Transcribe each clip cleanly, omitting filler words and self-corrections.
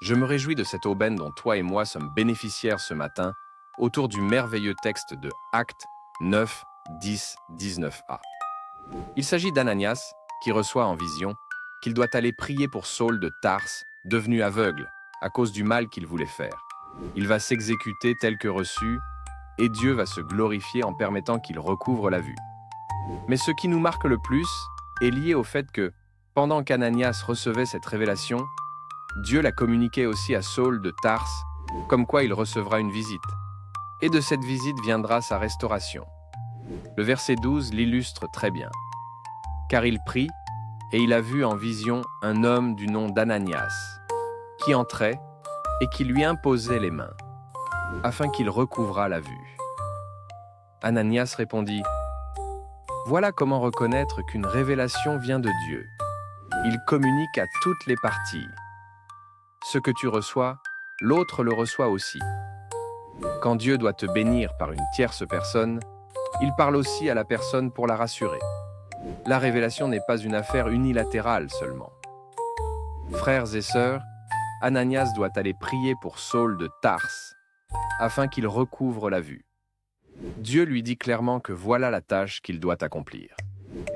Je me réjouis de cette aubaine dont toi et moi sommes bénéficiaires ce matin autour du merveilleux texte de Actes 9, 10, 19a. Il s'agit d'Ananias qui reçoit en vision qu'il doit aller prier pour Saul de Tarse, devenu aveugle à cause du mal qu'il voulait faire. Il va s'exécuter tel que reçu et Dieu va se glorifier en permettant qu'il recouvre la vue. Mais ce qui nous marque le plus est lié au fait que, pendant qu'Ananias recevait cette révélation, Dieu l'a communiqué aussi à Saul de Tarse, comme quoi il recevra une visite. Et de cette visite viendra sa restauration. Le verset 12 l'illustre très bien. Car il prie, et il a vu en vision un homme du nom d'Ananias, qui entrait et qui lui imposait les mains, afin qu'il recouvrât la vue. Ananias répondit, « Voilà comment reconnaître qu'une révélation vient de Dieu. Il communique à toutes les parties. Ce que tu reçois, l'autre le reçoit aussi. Quand Dieu doit te bénir par une tierce personne, il parle aussi à la personne pour la rassurer. La révélation n'est pas une affaire unilatérale seulement. Frères et sœurs, Ananias doit aller prier pour Saul de Tarse, afin qu'il recouvre la vue. Dieu lui dit clairement que voilà la tâche qu'il doit accomplir.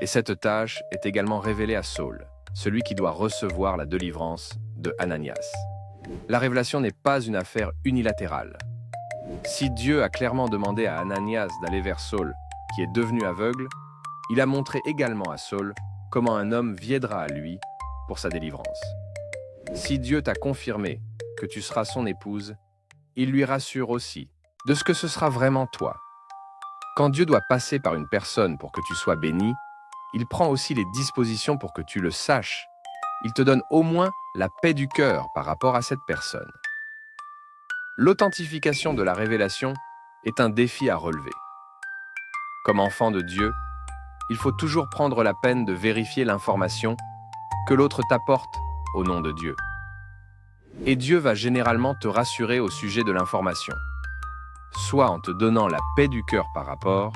Et cette tâche est également révélée à Saul, celui qui doit recevoir la délivrance de Ananias. La révélation n'est pas une affaire unilatérale. Si Dieu a clairement demandé à Ananias d'aller vers Saul, qui est devenu aveugle, il a montré également à Saul comment un homme viendra à lui pour sa délivrance. Si Dieu t'a confirmé que tu seras son épouse, il lui rassure aussi de ce que ce sera vraiment toi. Quand Dieu doit passer par une personne pour que tu sois béni, il prend aussi les dispositions pour que tu le saches. Il te donne au moins la paix du cœur par rapport à cette personne. L'authentification de la révélation est un défi à relever. Comme enfant de Dieu, il faut toujours prendre la peine de vérifier l'information que l'autre t'apporte au nom de Dieu. Et Dieu va généralement te rassurer au sujet de l'information, soit en te donnant la paix du cœur par rapport,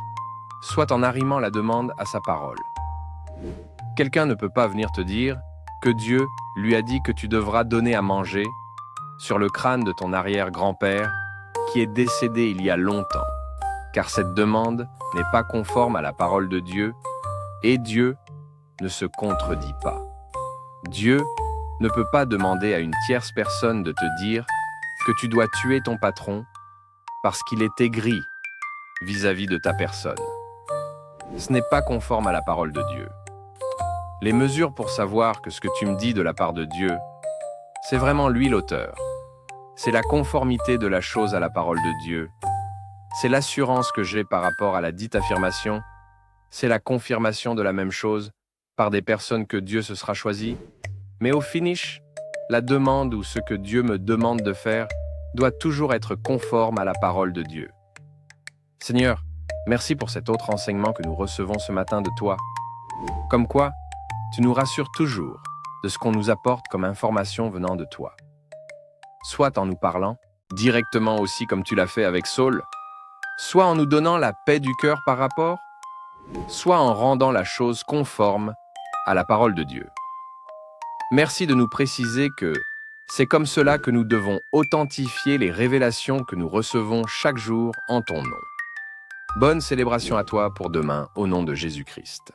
soit en arrimant la demande à sa parole. Quelqu'un ne peut pas venir te dire que Dieu lui a dit que tu devras donner à manger sur le crâne de ton arrière-grand-père qui est décédé il y a longtemps, car cette demande n'est pas conforme à la parole de Dieu et Dieu ne se contredit pas. Dieu ne peut pas demander à une tierce personne de te dire que tu dois tuer ton patron parce qu'il est aigri vis-à-vis de ta personne. Ce n'est pas conforme à la parole de Dieu. Les mesures pour savoir que ce que tu me dis de la part de Dieu, c'est vraiment lui l'auteur. C'est la conformité de la chose à la parole de Dieu. C'est l'assurance que j'ai par rapport à la dite affirmation. C'est la confirmation de la même chose par des personnes que Dieu se sera choisi. Mais au finish, la demande ou ce que Dieu me demande de faire doit toujours être conforme à la parole de Dieu. Seigneur, merci pour cet autre enseignement que nous recevons ce matin de toi. Comme quoi, tu nous rassures toujours de ce qu'on nous apporte comme information venant de toi. Soit en nous parlant, directement aussi comme tu l'as fait avec Saul, soit en nous donnant la paix du cœur par rapport, soit en rendant la chose conforme à la parole de Dieu. Merci de nous préciser que c'est comme cela que nous devons authentifier les révélations que nous recevons chaque jour en ton nom. Bonne célébration à toi pour demain, au nom de Jésus-Christ.